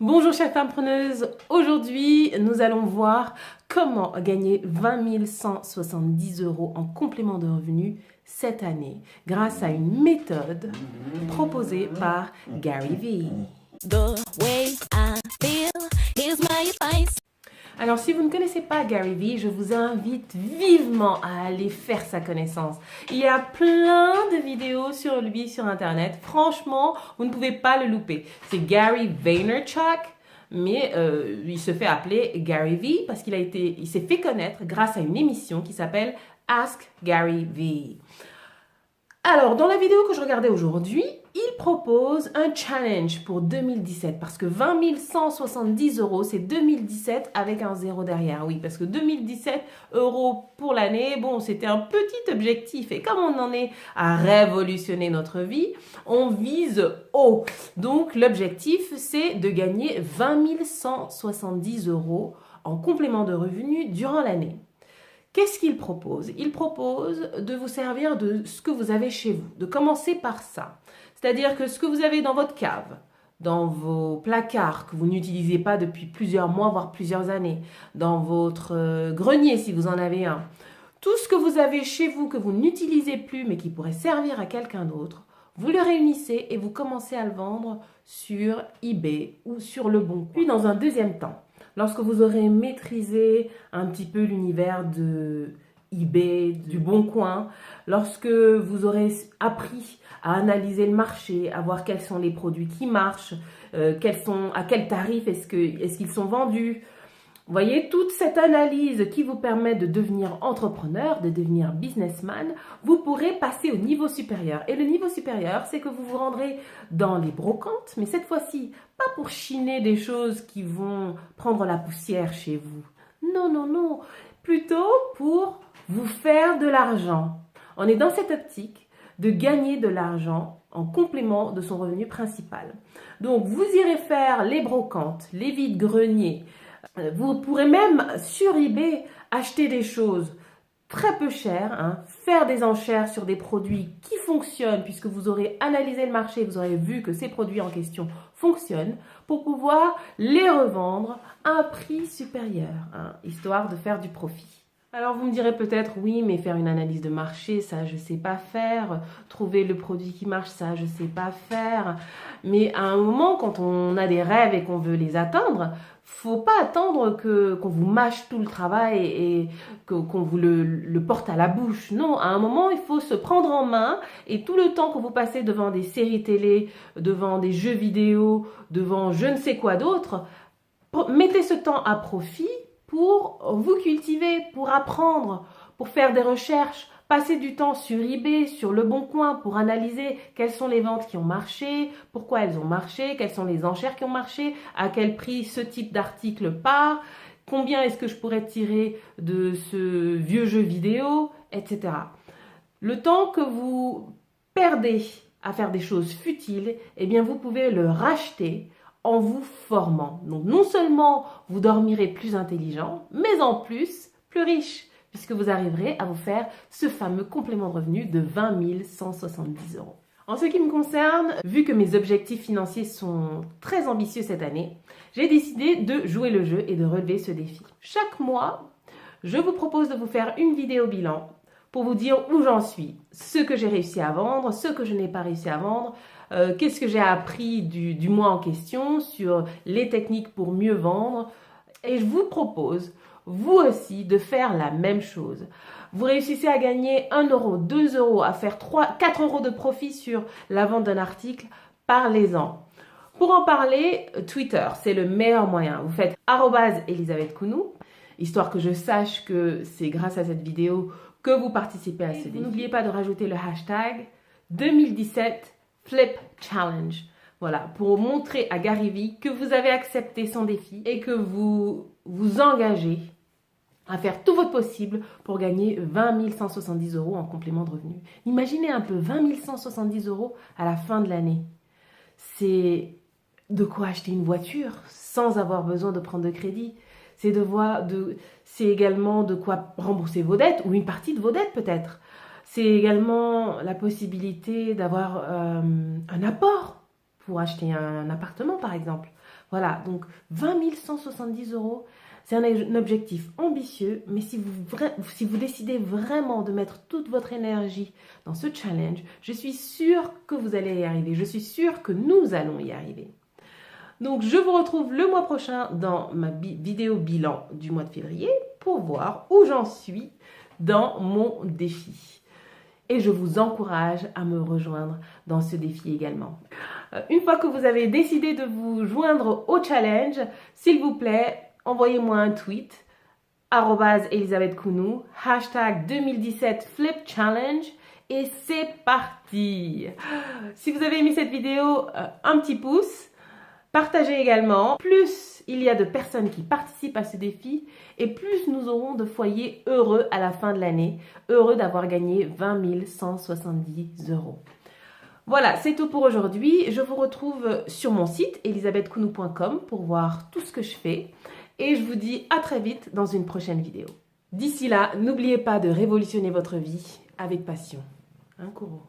Bonjour chère femmepreneuse, aujourd'hui nous allons voir comment gagner 20 170 € en complément de revenus cette année grâce à une méthode proposée par Gary Vee. Alors si vous ne connaissez pas Gary Vee, je vous invite vivement à aller faire sa connaissance. Il y a plein de vidéos sur lui sur internet. Franchement, vous ne pouvez pas le louper. C'est Gary Vaynerchuk, mais il se fait appeler Gary Vee parce il s'est fait connaître grâce à une émission qui s'appelle Ask Gary Vee. Alors, dans la vidéo que je regardais aujourd'hui, il propose un challenge pour 2017 parce que 20 170 €, c'est 2017 avec un zéro derrière. Oui, parce que 2017 € pour l'année, bon, c'était un petit objectif. Et comme on en est à révolutionner notre vie, on vise haut. Donc, l'objectif, c'est de gagner 20 170 € en complément de revenus durant l'année. Qu'est-ce qu'il propose? Il propose de vous servir de ce que vous avez chez vous, de commencer par ça. C'est-à-dire que ce que vous avez dans votre cave, dans vos placards que vous n'utilisez pas depuis plusieurs mois, voire plusieurs années, dans votre grenier si vous en avez un, tout ce que vous avez chez vous que vous n'utilisez plus mais qui pourrait servir à quelqu'un d'autre, vous le réunissez et vous commencez à le vendre sur eBay ou sur Le Bon Coin. Puis dans un deuxième temps, lorsque vous aurez maîtrisé un petit peu l'univers de eBay, du Bon Coin, lorsque vous aurez appris à analyser le marché, à voir quels sont les produits qui marchent, à quel tarif est-ce qu'ils sont vendus. Vous voyez, toute cette analyse qui vous permet de devenir entrepreneur, de devenir businessman, vous pourrez passer au niveau supérieur. Et le niveau supérieur, c'est que vous vous rendrez dans les brocantes, mais cette fois-ci, pas pour chiner des choses qui vont prendre la poussière chez vous. Non, non, non. Plutôt pour vous faire de l'argent. On est dans cette optique de gagner de l'argent en complément de son revenu principal. Donc, vous irez faire les brocantes, les vides-greniers. Vous pourrez même sur eBay acheter des choses très peu chères, faire des enchères sur des produits qui fonctionnent puisque vous aurez analysé le marché, vous aurez vu que ces produits en question fonctionnent pour pouvoir les revendre à un prix supérieur, histoire de faire du profit. Alors vous me direz peut-être, oui, mais faire une analyse de marché, ça je sais pas faire. Trouver le produit qui marche, ça je sais pas faire. Mais à un moment, quand on a des rêves et qu'on veut les atteindre, faut pas attendre qu'on vous mâche tout le travail et qu'on vous le porte à la bouche. Non, à un moment, il faut se prendre en main et tout le temps que vous passez devant des séries télé, devant des jeux vidéo, devant je ne sais quoi d'autre, mettez ce temps à profit pour vous cultiver, pour apprendre, pour faire des recherches, passer du temps sur eBay, sur Le Bon Coin pour analyser quelles sont les ventes qui ont marché, pourquoi elles ont marché, quelles sont les enchères qui ont marché, à quel prix ce type d'article part, combien est-ce que je pourrais tirer de ce vieux jeu vidéo, etc. Le temps que vous perdez à faire des choses futiles, eh bien vous pouvez le racheter en vous formant. Donc non seulement vous dormirez plus intelligent, mais en plus plus riche, puisque vous arriverez à vous faire ce fameux complément de revenu de 20 170 €. En ce qui me concerne, vu que mes objectifs financiers sont très ambitieux cette année, j'ai décidé de jouer le jeu et de relever ce défi. Chaque mois, je vous propose de vous faire une vidéo bilan pour vous dire où j'en suis, ce que j'ai réussi à vendre, ce que je n'ai pas réussi à vendre, qu'est-ce que j'ai appris du mois en question sur les techniques pour mieux vendre. Et je vous propose, vous aussi, de faire la même chose. Vous réussissez à gagner 1 €, 2 €, à faire 4 € de profit sur la vente d'un article, parlez-en. Pour en parler, Twitter, c'est le meilleur moyen. Vous faites @Elisabeth Kounou, histoire que je sache que c'est grâce à cette vidéo que vous participez à ce défi. N'oubliez pas de rajouter le hashtag 2017 Flip Challenge. Voilà, pour montrer à Gary Vee que vous avez accepté son défi et que vous vous engagez à faire tout votre possible pour gagner 20 170 € en complément de revenus. Imaginez un peu 20 170 € à la fin de l'année. C'est de quoi acheter une voiture sans avoir besoin de prendre de crédit. C'est également de quoi rembourser vos dettes ou une partie de vos dettes peut-être. C'est également la possibilité d'avoir un apport pour acheter un appartement par exemple. Voilà, donc 20 170 euros, c'est un objectif ambitieux, mais si vous décidez vraiment de mettre toute votre énergie dans ce challenge, je suis sûre que vous allez y arriver. Je suis sûre que nous allons y arriver. Donc, je vous retrouve le mois prochain dans ma vidéo bilan du mois de février pour voir où j'en suis dans mon défi. Et je vous encourage à me rejoindre dans ce défi également. Une fois que vous avez décidé de vous joindre au challenge, s'il vous plaît, envoyez-moi un tweet, @ElisabethKounou, #2017 Flip Challenge, et c'est parti. Si vous avez aimé cette vidéo, un petit pouce, partagez également. Plus il y a de personnes qui participent à ce défi, et plus nous aurons de foyers heureux à la fin de l'année, heureux d'avoir gagné 20 170 euros. Voilà, c'est tout pour aujourd'hui. Je vous retrouve sur mon site elisabethkounou.com pour voir tout ce que je fais. Et je vous dis à très vite dans une prochaine vidéo. D'ici là, n'oubliez pas de révolutionner votre vie avec passion. Hein, Kourou?